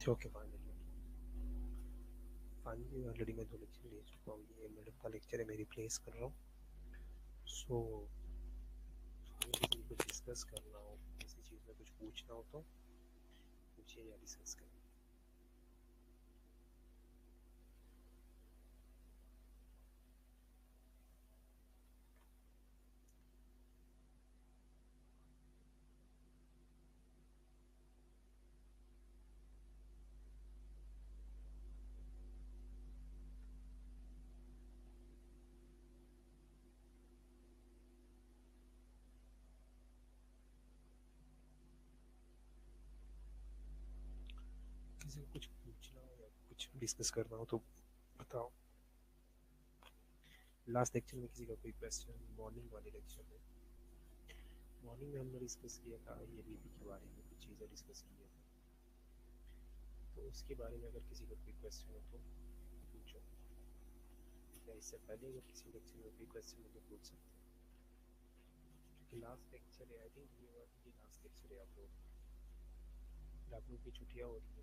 Okay finally. Finally already मैं 2 lecture ले चुका हूँ, ये मैडम का लेक्चर है, मैं रिप्लेस कर रहा हूँ। सो किसी कुछ डिस्कस करना हो, किसी चीज़ में कुछ पूछना हो तो पूछिए या डिस्कस करें। किसी को कुछ पूछना हो या कुछ डिस्कस करना हो तो बताओ। लास्ट लेक्चर में किसी का कोई क्वेश्चन? मॉर्निंग वाले लेक्चर में, मॉर्निंग में हमने डिस्कस किया था ये बीपी के बारे में, कुछ चीज़ें डिस्कस किया था, तो उसके बारे में अगर किसी का कोई क्वेश्चन हो तो पूछो, या इससे पहले अगर किसी लेक्चर में कोई क्वेश्चन हो तो पूछ सकते हैं। क्योंकि लास्ट लेक्चर है, आई थिंक ये लास्ट लेक्चर है आप लोग की छुट्टियाँ हो रही है।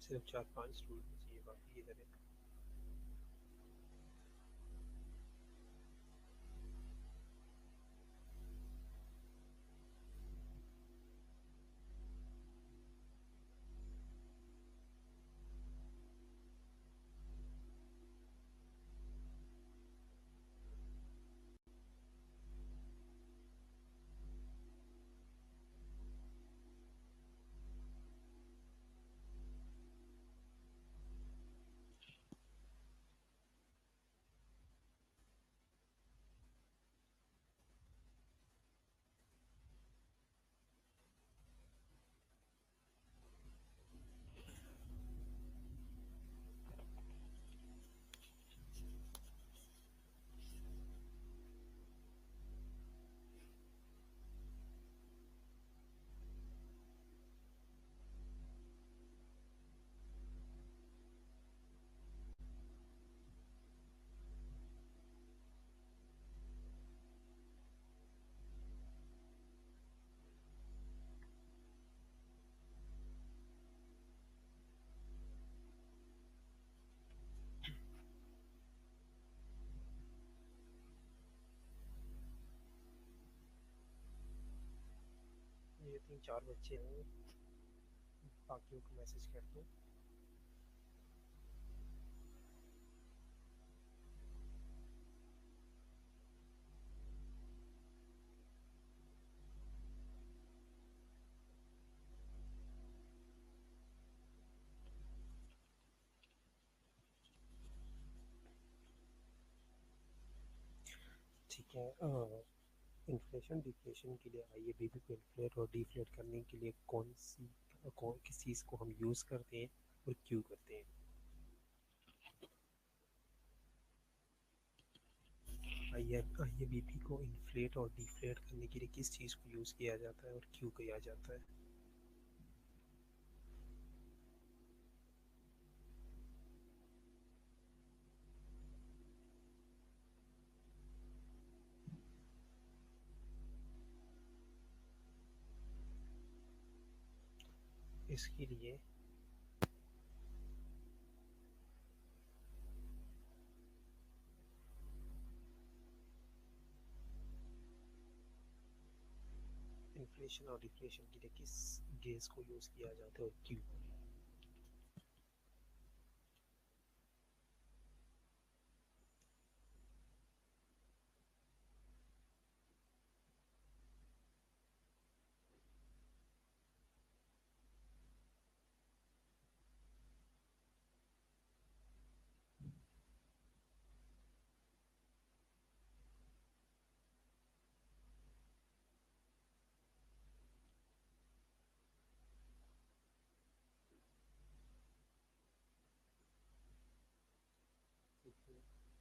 सिर्फ 4-5 स्टूडेंट चाहिए, बाकी इधर है। ये 3-4 बच्चे हैं, बाकियों को मैसेज कर दो। ठीक है। इन्फ्लेशन डिफ्लेशन के लिए आइए, बीपी को इन्फ्लेट और डिफ्लेट करने के लिए किस चीज़ को हम यूज़ करते हैं और क्यों करते हैं। आइए बीपी को इन्फ्लेट और डिफ्लेट करने के लिए किस चीज़ को यूज़ किया जाता है और क्यों किया जाता है। इसके लिए इन्फ्लेशन और डिफ्लेशन के लिए किस गेज को यूज़ किया जाता है और क्यों? ठीक है, आपने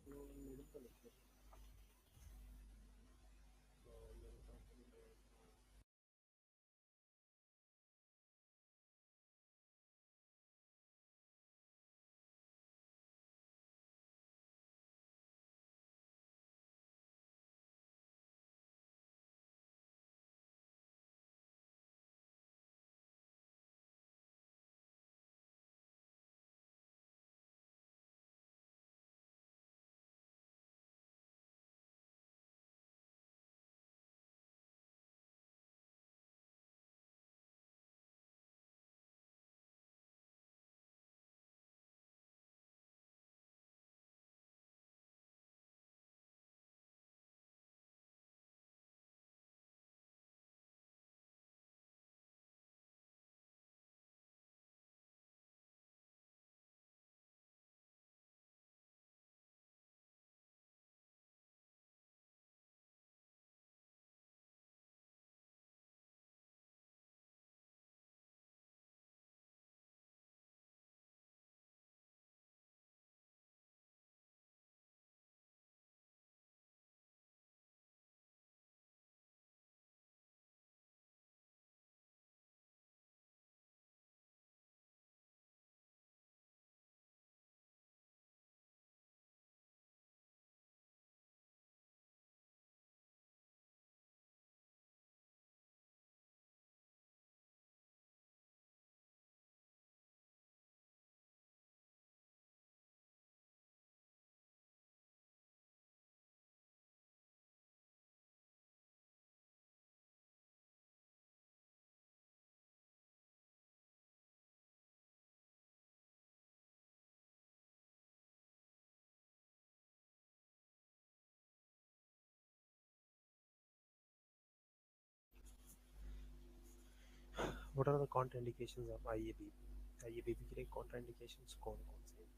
जो भी आंसर और मिडिल का लेक्चर मेरे पास what are the contraindications of IAB? IAB के लिए कॉन्ट्राइंडिकेशंस कौन कौन से हैं?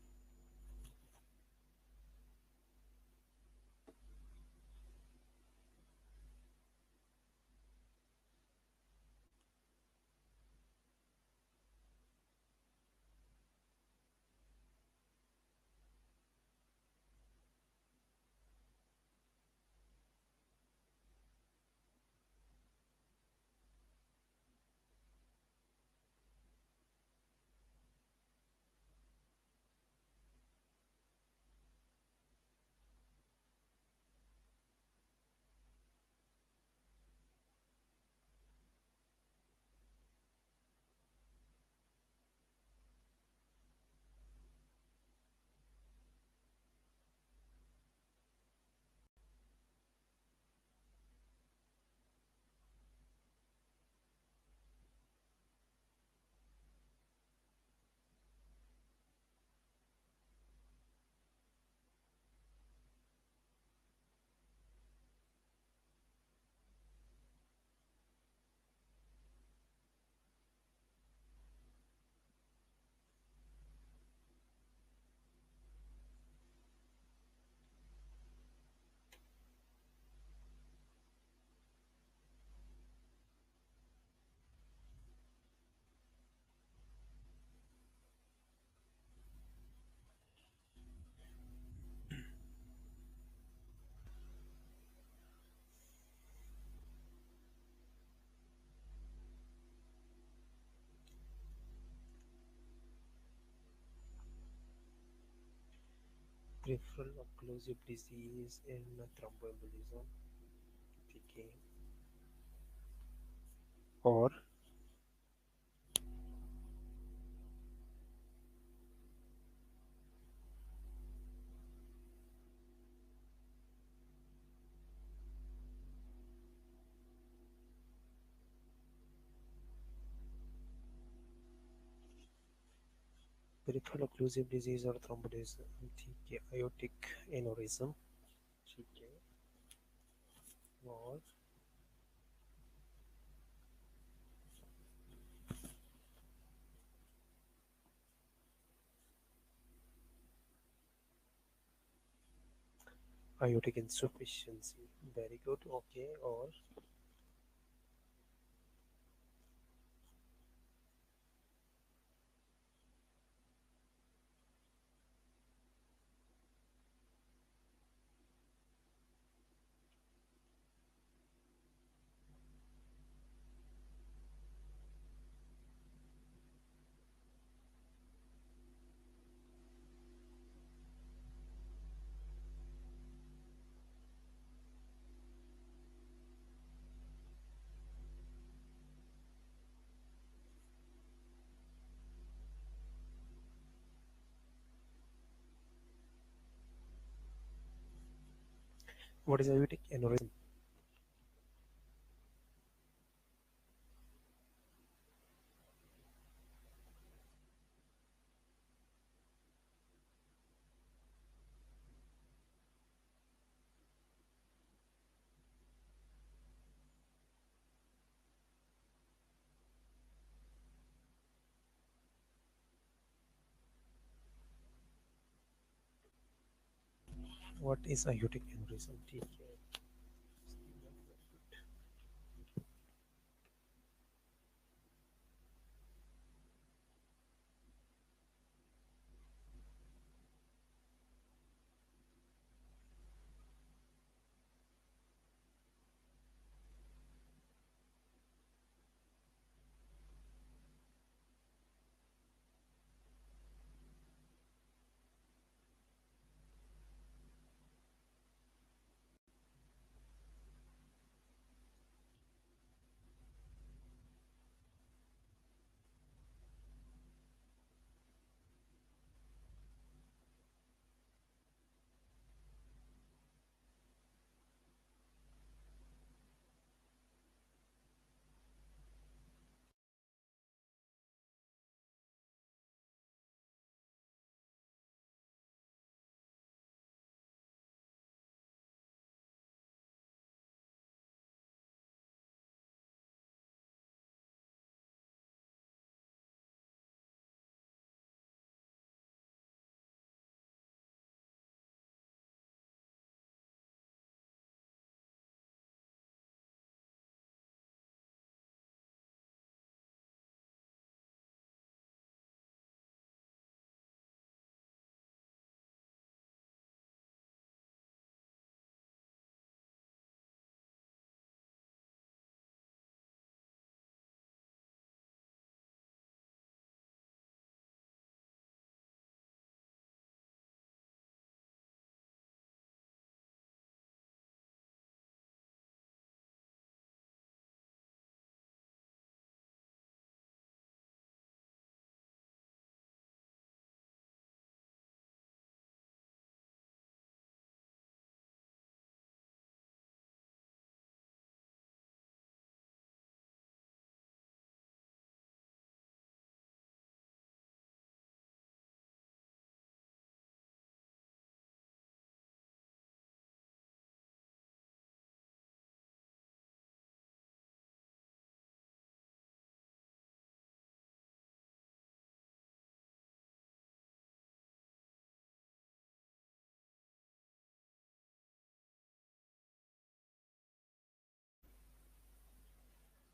peripheral occlusive disease in thromboembolism, ठीक है, और peripheral occlusive disease और thromboembolism, ठीक है, aortic aneurysm, ठीक है, और aortic insufficiency, very good, okay, और what is aortic aneurysm? What is aortic aneurysm, ठीक है,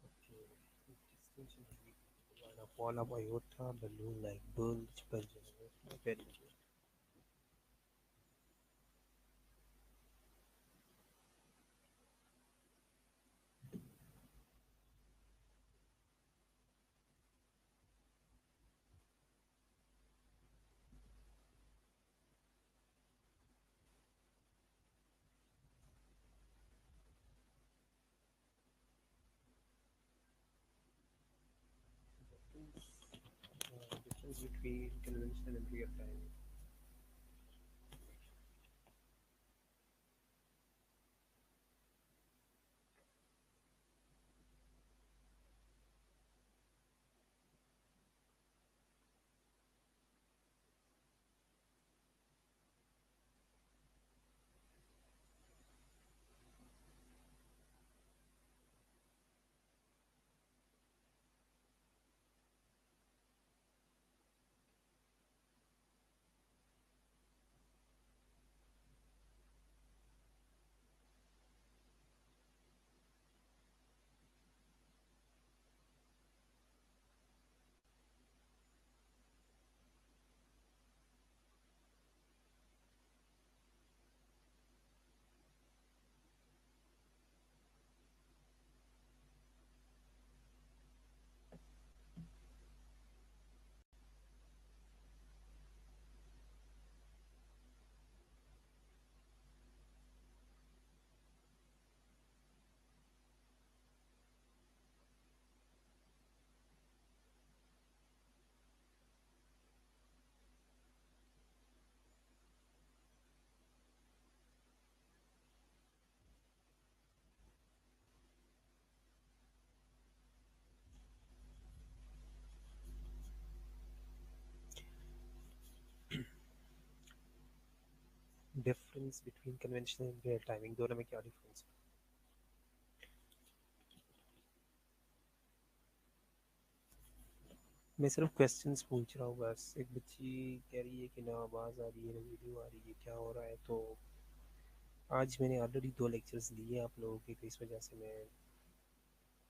okay, distinction between one of wall of aorta, balloon like bulge, very good. between conventional and real time. Difference between conventional and real timing, दोनों में क्या difference है? मैं सिर्फ questions पूछ रहा हूँ बस। एक बच्ची कह रही है कि ना आवाज़ आ रही है ना वीडियो आ रही है, क्या हो रहा है? तो आज मैंने ऑलरेडी 2 लेक्चर्स लिए आप लोगों के, तो इस वजह से मैं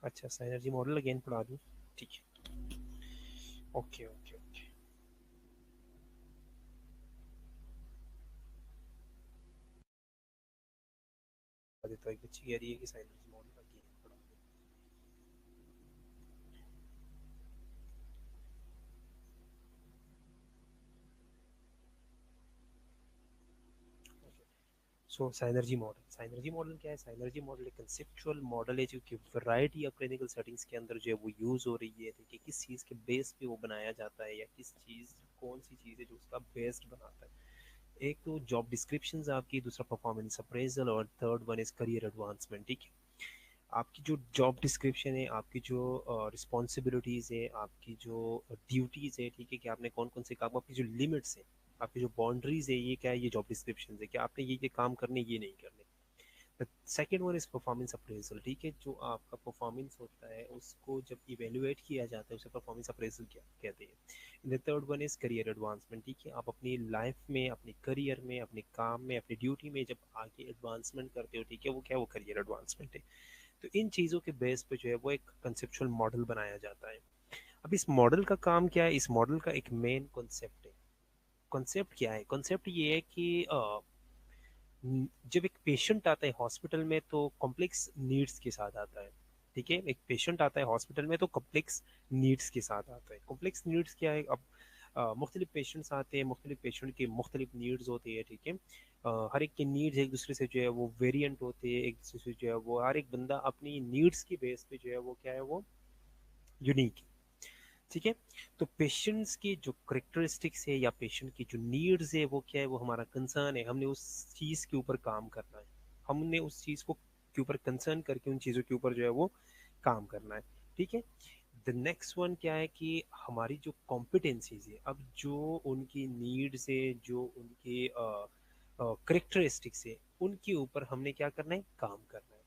अच्छा साइनर्जी मॉडल अगेन पढ़ा दूँ? ठीक है, ओके ओके ओके। तो एक बच्ची कह रही है कि साइनर्जी मॉडल अगेन पढ़ा दूँ। सो साइनर्जी मॉडल क्या है? साइनर्जी मॉडल एक कंसेप्चुअल मॉडल है जो कि वैरायटी ऑफ क्लिनिकल सेटिंग्स के अंदर जो है वो यूज़ हो रही है। देखिए किस चीज़ के बेस पे वो बनाया जाता है, या किस चीज़ कौन सी चीज़ है जो उसका बेस्ड बनाता है। एक तो जॉब डिस्क्रिप्शंस आपकी, दूसरा परफॉर्मेंस अप्रेजल, और third one is career advancement. ठीक है, आपकी जो जॉब डिस्क्रिप्शन है, आपकी जो रिस्पॉन्सिबिलिटीज़ है, आपकी जो ड्यूटीज़ है, ठीक है, कि आपने कौन कौन से काम, आपकी जो लिमिट्स हैं, आपकी जो बाउंड्रीज है, ये क्या है? ये जॉब डिस्क्रिप्शन है कि आपने ये काम करने, ये नहीं करने। The second one is performance appraisal. ठीक है, जो आपका परफॉर्मेंस होता है उसको जब इवेलुएट किया जाता है उसे परफॉर्मेंस अप्रेजल क्या कहते हैं। The third one is career advancement. ठीक है, आप अपनी लाइफ में, अपने करियर में, अपने काम में, अपनी ड्यूटी में जब आगे एडवांसमेंट करते हो, ठीक है, वो क्या, वो करियर एडवांसमेंट है। तो इन चीज़ों के बेस पे जो है वो एक कंसेप्चुअल मॉडल बनाया जाता है। अब इस मॉडल का काम क्या है? इस मॉडल का एक मेन कॉन्सेप्ट है। कॉन्सेप्ट क्या है? कॉन्सेप्ट ये है कि जब एक पेशेंट आता है हॉस्पिटल में तो कॉम्प्लेक्स नीड्स के साथ आता है। ठीक है, एक पेशेंट आता है हॉस्पिटल में तो कॉम्प्लेक्स नीड्स के साथ आता है। कॉम्प्लेक्स नीड्स क्या है? अब मुख्तलिफ पेशेंट्स आते हैं, मुख्तलिफ पेशेंट के मुख्तलिफ नीड्स होती है। ठीक है, हर एक के नीड्स एक दूसरे से जो है वो वेरिएंट होते हैं, एक दूसरे से जो है वो हर एक बंदा अपनी नीड्स की बेस पे जो है वो क्या है, वो यूनिक है। ठीक है, तो पेशेंट्स की जो करेक्टरिस्टिक्स है या पेशेंट की जो नीड्स है वो क्या है, वो हमारा कंसर्न है। हमने उस चीज़ के ऊपर काम करना है, हमने उस चीज़ को के ऊपर कंसर्न करके उन चीज़ों के ऊपर जो है वो काम करना है। ठीक है, द नेक्स्ट वन क्या है कि हमारी जो कॉम्पिटेंसीज है, अब जो उनकी नीड्स है, जो उनके करेक्टरिस्टिक्स है, उनके ऊपर हमने क्या करना है, काम करना है।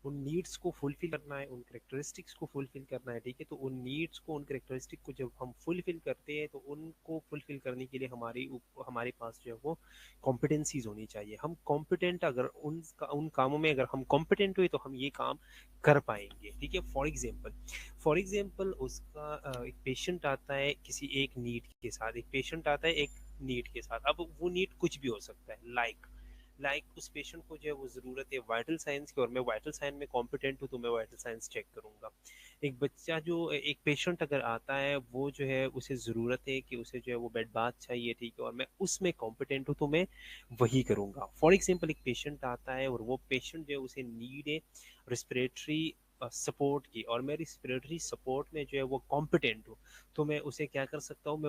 उन नीड्स को फुलफिल करना है, उन करेक्टरिस्टिक्स को फुलफिल करना है। ठीक है, तो उन नीड्स को, उन करेक्टरिस्टिक को जब हम फुलफिल करते हैं तो उनको फुलफिल करने के लिए हमारे पास जो है वो कॉम्पिटेंसीज होनी चाहिए। हम कॉम्पिटेंट, अगर उन कामों में अगर हम कॉम्पिटेंट हुए तो हम ये काम कर पाएंगे। ठीक है, फॉर एग्जाम्पल उसका एक पेशेंट आता है किसी एक नीड के साथ, एक पेशेंट आता है एक नीड के साथ। अब वो नीड कुछ भी हो सकता है, उस पेशेंट को जो है वो ज़रूरत है वाइटल साइंस की, और मैं वाइटल साइंस में कॉम्पिटेंट हूँ तो मैं वाइटल साइंस चेक करूँगा। एक पेशेंट अगर आता है, वो जो है उसे ज़रूरत है कि उसे जो है वो बेड बाथ चाहिए। ठीक है, और मैं उसमें कॉम्पिटेंट हूँ तो मैं वही करूँगा। फॉर एग्जाम्पल एक पेशेंट आता है और वो पेशेंट जो है उसे नीड है रिस्पिरेटरी सपोर्ट की और मैं रिस्पिरेटरी सपोर्ट में जो है वो कॉम्पिटेंट हूँ, तो मैं उसे क्या कर सकता हूँ,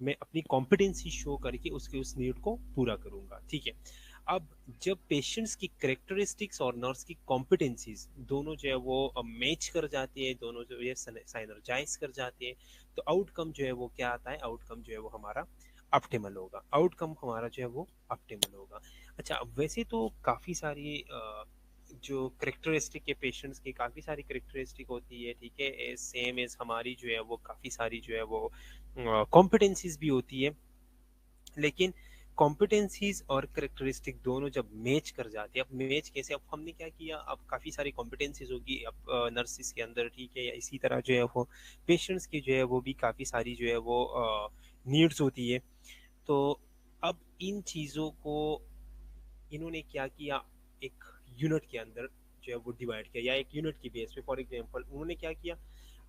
मैं अपनी कॉम्पिटेंसी शो करके उसके उस नीड को पूरा करूंगा। ठीक है। अब जब पेशेंट्स की करेक्टरिस्टिक्स और नर्स की कॉम्पिटेंसीज दोनों जो है वो मैच कर जाती है, दोनों जो है साइनर्जाइज कर जाती है, तो आउटकम जो है वो क्या आता है, आउटकम जो है वो हमारा ऑप्टिमल होगा, आउटकम हमारा जो है वो ऑप्टिमल होगा। अच्छा, वैसे तो काफ़ी सारी जो करेक्टरिस्टिक के पेशेंट्स की काफ़ी सारी करेक्टरिस्टिक होती है, ठीक है, सेम एज हमारी जो है वो काफ़ी सारी जो है वो कॉम्पिटेंसीज भी होती है, लेकिन कॉम्पिटेंसीज और करेक्टरिस्टिक दोनों जब मैच कर जाते हैं, अब मैच कैसे, अब हमने क्या किया, अब काफ़ी सारी कॉम्पिटेंसीज होगी अब नर्सिस के अंदर, ठीक है, या इसी तरह जो है वो पेशेंट्स की जो है वो भी काफ़ी सारी जो है वो नीड्स होती है। तो अब इन चीज़ों को इन्होंने क्या किया, एक यूनिट के अंदर जो है वो डिवाइड किया, या एक यूनिट की बेस पे, फॉर एग्जांपल उन्होंने क्या किया,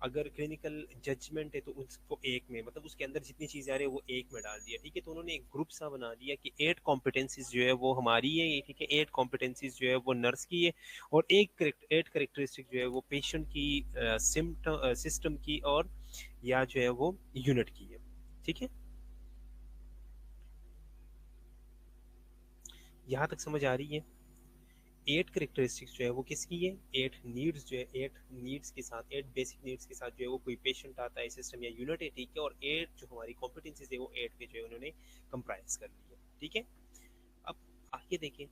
अगर क्लिनिकल जजमेंट है तो उसको एक में, मतलब उसके अंदर जितनी चीज़ें आ रही है वो एक में डाल दिया, ठीक है, तो उन्होंने एक ग्रुप सा बना दिया कि 8 कॉम्पिटेंसीज जो है वो हमारी है, ठीक है, 8 कॉम्पिटेंसीज जो है वो नर्स की है, और 8 करेक्टरिस्टिक जो है वो पेशेंट की, सिम्टम सिस्टम की, और या जो है वो यूनिट की है। ठीक है, यहाँ तक समझ आ रही है? 8 करेक्टरिस्टिक्स जो है वो किसकी है, 8 नीड्स जो है, 8 नीड्स के साथ, 8 बेसिक नीड्स के साथ जो है वो कोई पेशेंट आता है, सिस्टम या यूनिट है, ठीक है, और 8 जो हमारी कॉम्पिटेंसीज है वो 8 पे जो है उन्होंने कंप्राइज कर लिया। ठीक है। अब आगे देखें,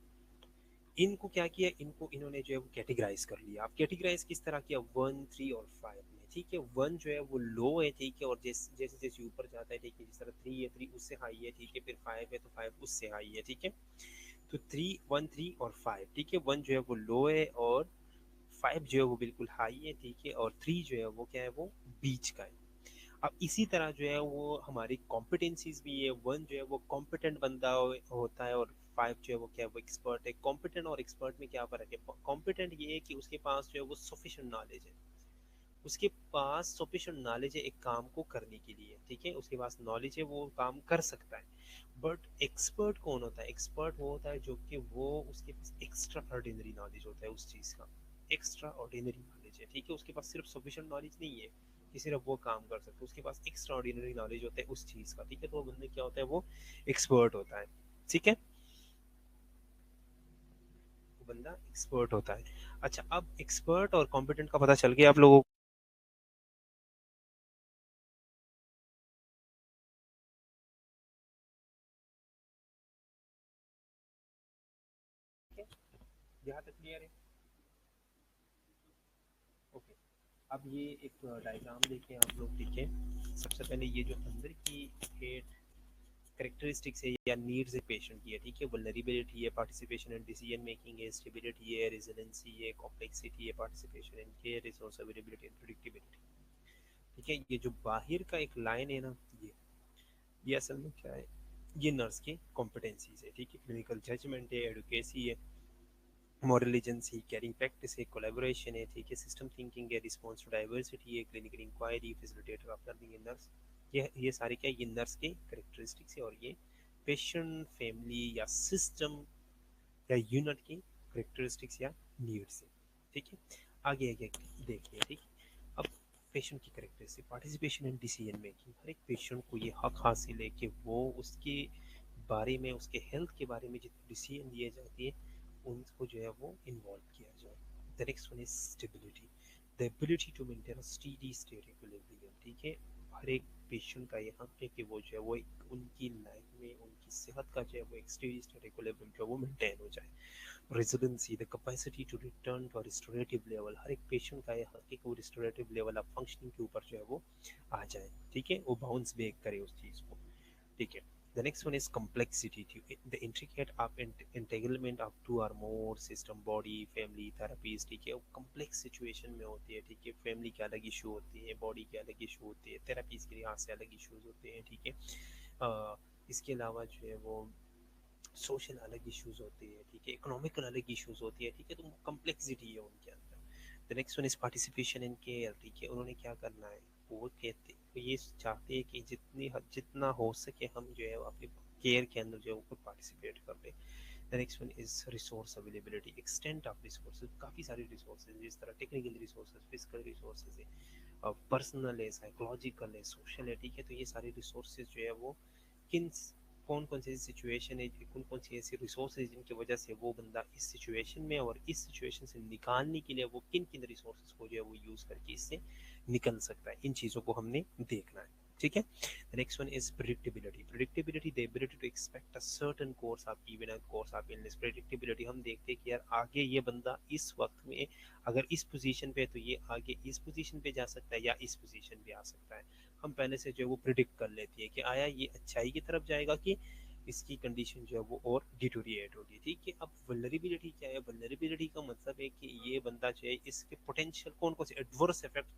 इनको क्या किया, इनको इन्होंने जो है वो कैटेगराइज कर लिया। अब कैटेगराइज किस तरह किया, 1, 3 और 5 में, ठीक है। 1 जो है वो लो है, ठीक है, और जैसे जैसे जैसे ऊपर जाता है, ठीक है, जिस तरह 3 है, 3 उससे हाई है, ठीक है, फिर 5 है तो 5 उससे हाई है, ठीक है। तो 3, 1, 3 और 5, ठीक है, 1 जो है वो लो है, और 5 जो है वो बिल्कुल हाई है, ठीक है, और 3 जो है वो क्या है, वो बीच का है। अब इसी तरह जो है वो हमारी कॉम्पिटेंसीज भी है, 1 जो है वो कॉम्पिटेंट बंदा होता है, और 5 जो है वो क्या है, वो एक्सपर्ट है। कॉम्पिटेंट और एक्सपर्ट में क्या फर्क है, कॉम्पिटेंट ये है कि उसके पास जो है वो सफिशिएंट नॉलेज है, उसके पास सफिशिएंट नॉलेज है एक काम को करने के लिए, ठीक है, उसके पास नॉलेज है, वो काम कर सकता है। बट एक्सपर्ट कौन होता है, एक्सपर्ट वो होता है जो कि वो उसके पास एक्स्ट्रा ऑर्डिनरी नॉलेज होता है उस चीज़ का, एक्स्ट्रा ऑर्डिनरी नॉलेज है, ठीक है, उसके पास सिर्फ सफिशिएंट नॉलेज नहीं है कि सिर्फ वो काम कर सकते, उसके पास एक्स्ट्रा ऑर्डिनरी नॉलेज होता है उस चीज़ का, ठीक है, तो वो बंदे क्या होता है, वो एक्सपर्ट होता है। ठीक है, वो बंदा एक्सपर्ट होता है। अच्छा, अब एक्सपर्ट और कॉम्पिटेंट का पता चल गया आप लोगों को? यहाँ तक क्लियर है? ओके। अब ये एक डायग्राम देखें आप लोग, ठीक है। सबसे पहले ये जो अंदर की 8 करेक्टरिस्टिक्स है या नीड्स है पेशेंट की है, ठीक है, वल्नरेबिलिटी है, पार्टिसिपेशन इन डिसीजन मेकिंग है, स्टेबिलिटी है, रेजिलेंसी है, कॉम्प्लेक्सिटी है, participation in care, resource availability and predictability. ठीक है, ये जो बाहर का एक लाइन है ना, ये असल में क्या है, ये नर्स की कॉम्पिटेंसीज है, ठीक है, क्लिनिकल जजमेंट है, एडुकेसी है, मॉरल एजेंसी, कैरिंग प्रैक्टिस है, कोलैबोरेशन है, ठीक है, सिस्टम थिंकिंग है, रिस्पॉन्स टू डाइवर्सिटी है, clinical inquiry, facilitator of learning in nurse. ये सारे क्या, ये नर्स के करेक्टरिस्टिक्स है, और ये पेशेंट, फैमिली या सिस्टम या यूनिट की करेक्टरिस्टिक्स या नीड्स है। ठीक है, आगे आगे देखिए, ठीक है। अब पेशेंट की characteristic, participation in decision making, हर एक पेशेंट को ये हक हासिल है कि वो उसके बारे में, उसके हेल्थ के बारे में जितने डिसीजन लिए जाते हैं उनको जो है वो इन्वॉल्व किया जाए। The next one is stability, the ability to maintain a steady state equilibrium, ठीक है। हर एक पेशेंट का ये हक है कि वो जो है वो उनकी लाइफ में उनकी सेहत का जो है वो एक स्टेडी स्टेट इक्विलिब्रियम जो है वो मेंटेन हो जाए। Resiliency, the capacity to return to restorative level, हर एक पेशेंट का ये हक है कि वो रिस्टोरेटिव लेवल ऑफ फंक्शनिंग के ऊपर जो है वो आ जाए, ठीक है, वो बाउंस बैक करे उस चीज़ को। ठीक है, the next one is complexity, the intricate of entanglement of 2 or more system, body, family, therapies, ठीक है, वो complex situation में होती है, ठीक है, फैमिली के अलग इशू होते हैं, बॉडी के अलग इशू होते हैं, थेरापीज के लिहाज से अलग इश्यूज होते हैं, ठीक है। इसके अलावा जो है वो सोशल अलग इश्यूज होते हैं, ठीक है, इकोनॉमिकल अलग इश्यूज होती है, ठीक है, तो कम्प्लेक्सिटी है उनके अंदर। The next one is participation in care, ठीक है, उन्होंने क्या करना है, वो कहते वो ये चाहते हैं कि जितना हो सके हम जो है अपने केयर के अंदर जो है वो पार्टिसिपेट कर ले। The next one is resource availability, extent of resources, काफ़ी सारे रिसोर्सेज जिस तरह टेक्निकल रिसोर्सेज, फिजिकल रिसोर्सेज है, पर्सनल है, साइकोलॉजिकल है, सोशल है, ठीक है। तो ये सारे रिसोर्सेज जो है वो किन कौन कौन सी सिचुएशन है, कौन कौन सी ऐसी रिसोर्सेज जिनकी वजह से वो बंदा इस सिचुएशन में और इस सिचुएशन से निकालने के लिए वो किन किन रिसोर्सेज को जो है वो यूज़ करके इससे निकल सकता है, इन चीज़ों को हमने देखना है, ठीक है। The next one is predictability. Predictability, the ability to expect a certain course of event, a course of illness. Predictability, हम देखते हैं कि यार आगे ये बंदा इस वक्त में अगर इस पोजीशन पे है तो ये आगे इस पोजीशन पे जा सकता है या इस पोजीशन पे आ सकता है। हम पहले से जो है वो प्रिडिक्ट कर लेते हैं कि आया ये अच्छाई की तरफ जाएगा कि इसकी कंडीशन जो है वो और डिटोरिएट होगी, ठीक है। अब वल्नरेबिलिटी क्या है? वल्नरेबिलिटी का मतलब है कि ये बंदा जो है इसके पोटेंशियल कौन कौन से एडवर्स इफेक्ट,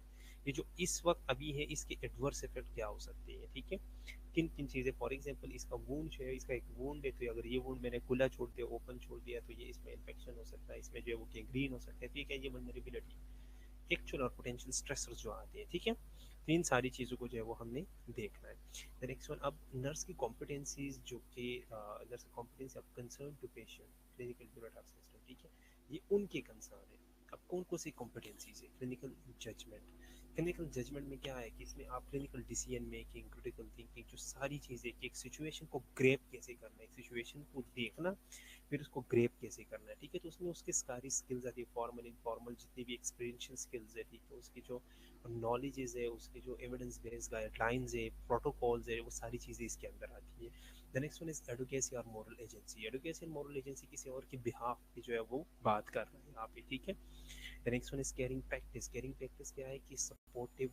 ये जो इस वक्त अभी है इसके एडवर्स इफेक्ट क्या हो सकते हैं, ठीक है। किन किन चीज़ें, फॉर एग्जांपल इसका वूंड जो है, इसका एक वूंड है तो अगर ये वूंड मैंने खुला छोड़ दिया, ओपन छोड़ दिया तो ये इसमें इन्फेक्शन हो सकता है, इसमें जो है वो गैंग्रीन हो सकता है, ठीक है। ये वल्नरेबिलिटी, एक्चुअल और पोटेंशियल स्ट्रेसर्स जो आते हैं, ठीक है। तो इन सारी चीज़ों को जो है वो हमने देखना है। द नेक्स्ट वन, अब नर्स की कॉम्पिटेंसीज जो कि नर्स की competency of concern to patient, clinical unit of system, ठीक है। ये उनके कंसर्न है। अब कौन कौन सी कॉम्पिटेंसीज है? क्लिनिकल जजमेंट, क्लिनिकल जजमेंट में क्या है कि इसमें आप clinical decision making, critical thinking, जो सारी चीज़ें कि एक सिचुएशन को ग्रेप कैसे करना है, एक सिचुएशन को देखना फिर उसको ग्रेप कैसे करना है, ठीक है। तो उसमें उसकी सारी स्किल्स आती है, फॉर्मल इनफॉर्मल जितनी भी एक्सपीरियंशियल स्किल्स है, ठीक है। उसकी जो नॉलेजेस है, उसकी जो एविडेंस बेस्ड गाइडलाइंस है, प्रोटोकॉल्स है, वो सारी चीज़ें इसके अंदर आती है। The next one is adequacy और मॉरल एजेंसी। एडुकेसी और मॉरल एजेंसी किसी और के बिहाफ पे जो है वो बात कर रहा है यहाँ पे, ठीक है। The next one is caring practice. Caring practice क्या है कि सपोर्टिव,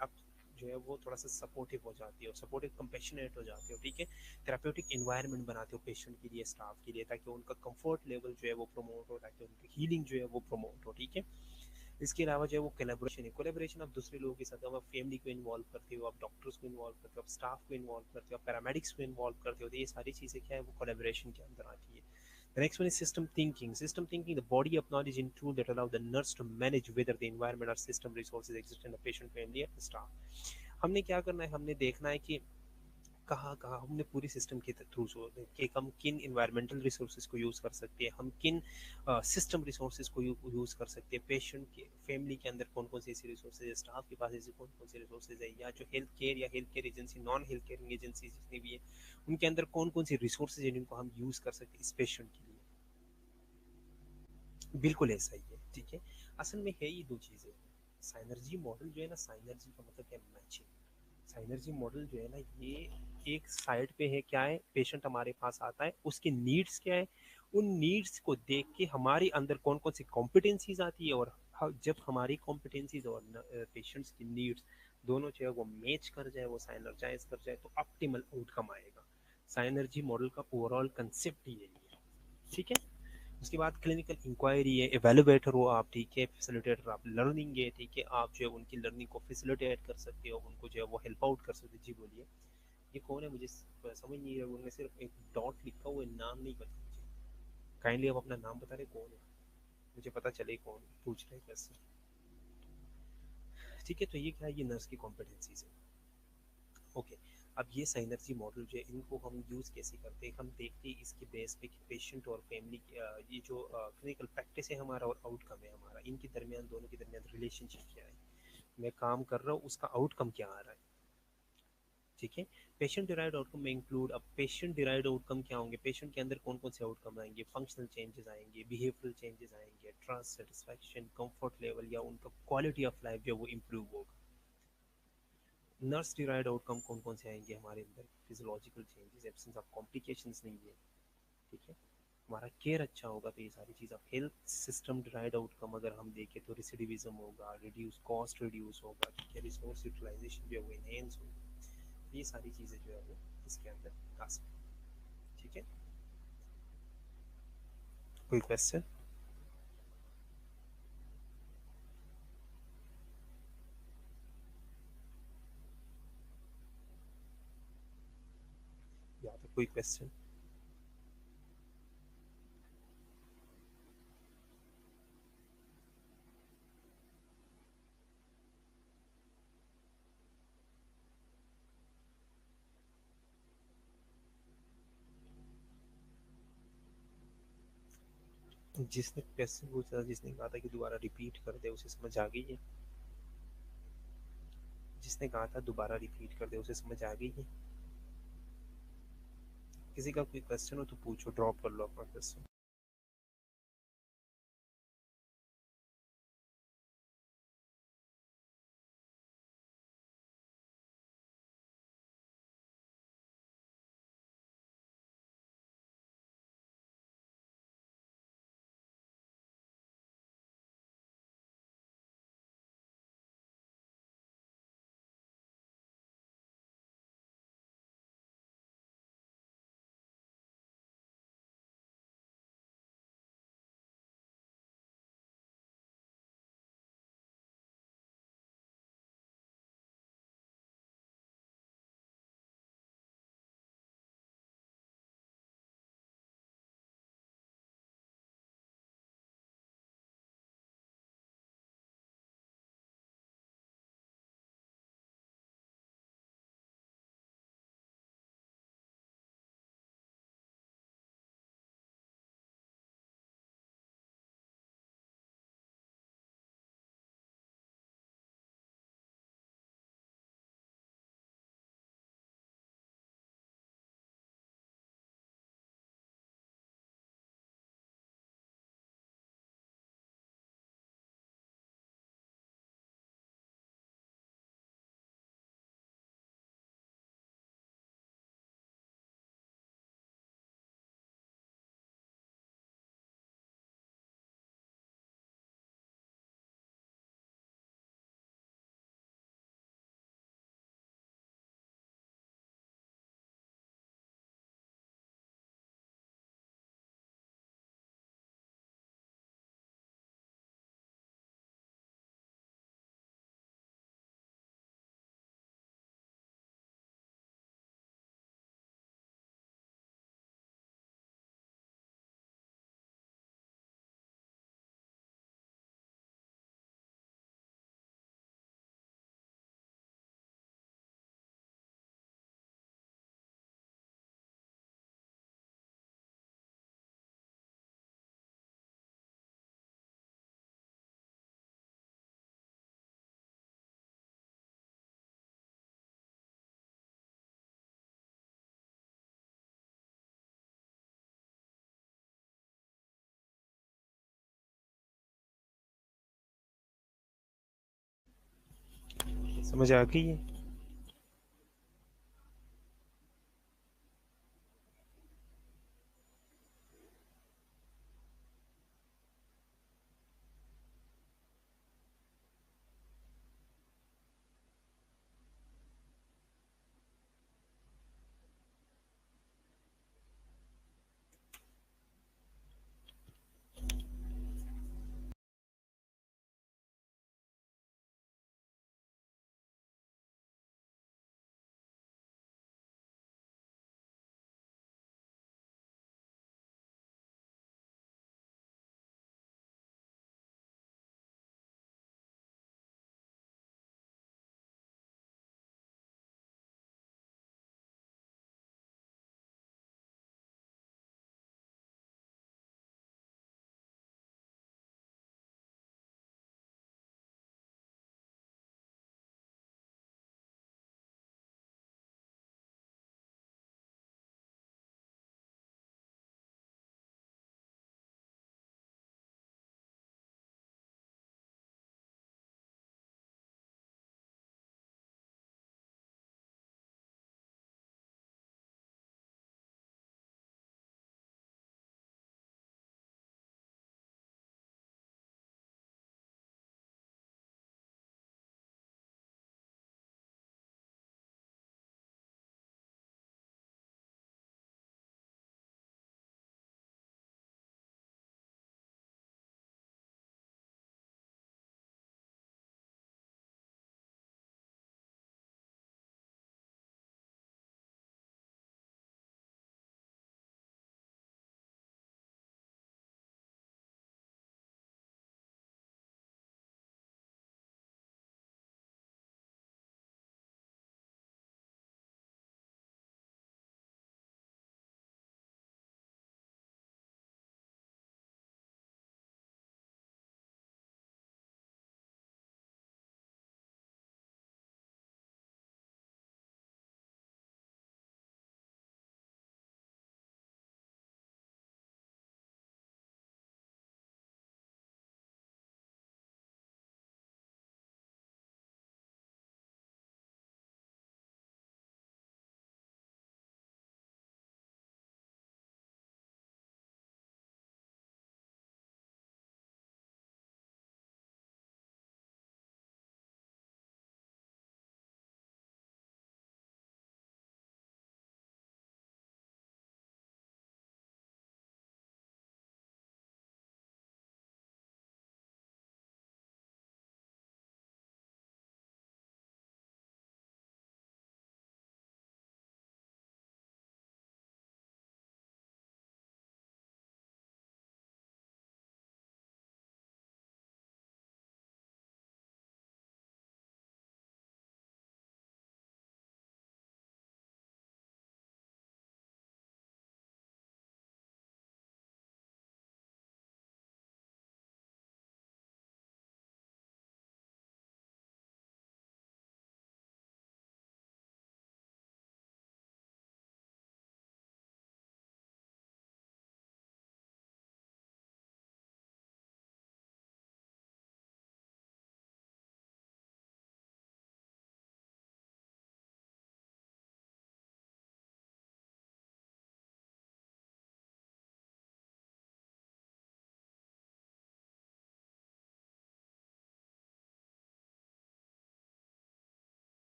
आप जो है वो थोड़ा सा सपोर्टिव हो जाती हो, सपोर्टिव कंपेशनेट हो जाते हो, ठीक है। थेराप्यूटिक इन्वायरमेंट बनाते हो पेशेंट के लिए, स्टाफ के लिए, ताकि उनका कंफर्ट लेवल जो है वो प्रमोट हो, ताकि उनकी हीलिंग जो है वो प्रमोट हो, ठीक है। इसके अलावा जो है वो कोलेबोरेशन है। कोलेबोरेशन आप दूसरे लोगों के साथ, आप फैमिली को इन्वॉल्व करते हो, आप डॉक्टर्स को इन्वॉल्व करते हो, आप स्टाफ को इन्वॉल्व करते हो, आप पैरामेडिक्स को इन्वॉल्व करते हो, तो ये सारी चीज़ें क्या है वो कोलेबोरेशन के अंदर आती है। The next one is system thinking. System thinking, the body of knowledge in tool that allow the nurse to manage whether the environment or system resources exist in the patient, family, and the staff. हमने क्या करना है, हमने देखना है कि कहाँ कहाँ हमने पूरी सिस्टम के थ्रू कि हम किन इन्वायरमेंटल रिसोर्सेज को यूज़ कर सकते हैं, हम किन सिस्टम रिसोर्सेज को यूज़ कर सकते हैं, पेशेंट के फैमिली के अंदर कौन कौन सी ऐसी रिसोर्सेज है, स्टाफ के पास ऐसी कौन कौन सी रिसोर्सेज है, या जो हेल्थ केयर या health care agency, non health care agency जितनी भी है, उनके अंदर कौन कौन सी रिसोर्सेज है जिनको हम यूज़ कर सकते हैं इस पेशेंट के लिए। बिल्कुल ऐसा ही है, ठीक है। असल में है ये दो चीज़ें। साइनर्जी मॉडल जो है ना, साइनर्जी का मतलब क्या है? मैचिंग। साइनर्जी मॉडल जो है ना, ये एक साइड पे है, क्या है, पेशेंट हमारे पास आता है, उसके नीड्स क्या है, उन नीड्स को देख के हमारे अंदर कौन कौन सी कॉम्पिटेंसीज आती है, और जब हमारी कॉम्पिटेंसीज और पेशेंट्स की नीड्स दोनों जो है वो मैच कर जाए, वो साइनर्जाइज कर जाए, तो ऑप्टिमल आउटकम आएगा। साइनर्जी मॉडल का ओवरऑल कंसेप्ट ही यही है, ठीक है। उसके बाद क्लिनिकल इंक्वायरी है, एवेलुएटर हो आप, ठीक है, फैसिलिटेटर आप, लर्निंग है, ठीक है, आप जो है उनकी लर्निंग को फैसिलिटेट कर सकते हो, उनको जो है वो हेल्प आउट कर सकते हो। जी बोलिए, ये कौन है? मुझे समझ नहीं है, उनमें सिर्फ एक डॉट लिखा हुआ है, नाम नहीं पता मुझे। काइंडली आप अपना नाम बता रहे कौन है, मुझे पता चले कौन पूछ रहे कैसे, ठीक है। तो ये क्या है? ये नर्स की कॉम्पिटेंसीज है, ओके। अब ये साइनर्जी मॉडल जो है, इनको हम यूज़ कैसे करते हैं, हम देखते हैं इसके बेस पे कि पेशेंट और फैमिली, ये जो क्लिनिकल प्रैक्टिस है हमारा और आउटकम है हमारा, इनके दरमियान, दोनों के दरमियान रिलेशनशिप क्या है, मैं काम कर रहा हूँ उसका आउटकम क्या आ रहा है, ठीक है। पेशेंट डिराइव्ड आउटकम में इंक्लूड, अब पेशेंट डिराइव्ड आउटकम क्या होंगे, पेशेंट के अंदर कौन कौन से आउटकम आएंगे, फंक्शनल चेंजेस आएंगे, बिहेवियरल चेंजेस आएंगे, ट्रस्ट, सेटिस्फैक्शन, कंफर्ट लेवल, या उनका क्वालिटी ऑफ लाइफ जो वो इम्प्रूव होगा। नर्स डिराइव्ड आउटकम कौन कौन से आएंगे हमारे अंदर, physiological changes, absence of complications नहीं है, ठीक है, हमारा केयर अच्छा होगा, तो ये सारी चीज़। अब हेल्थ सिस्टम डिराइव्ड आउटकम अगर हम देखें तो रेसिडिविज्म होगा, रिड्यूस कॉस्ट रिड्यूस होगा, ठीक है, रिसोर्स यूटिलाइजेशन जो है वो एनहेंस होगा। ये सारी चीज़ें जो है वो इसके अंदर आ सकती है, ठीक है। कोई क्वेश्चन? या फिर कोई क्वेश्चन? जिसने क्वेश्चन पूछा था, जिसने कहा था कि दोबारा रिपीट कर दे, उसे समझ आ गई है? जिसने कहा था दोबारा रिपीट कर दे, उसे समझ आ गई है? किसी का कोई क्वेश्चन हो तो पूछो, ड्रॉप कर लो अपना क्वेश्चन। समझ आ गई है?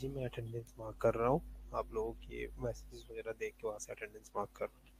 जी मैं अटेंडेंस मार्क कर रहा हूँ। आप लोगों के मैसेजेस वगैरह देख के वहाँ से अटेंडेंस मार्क कर रहा हूँ।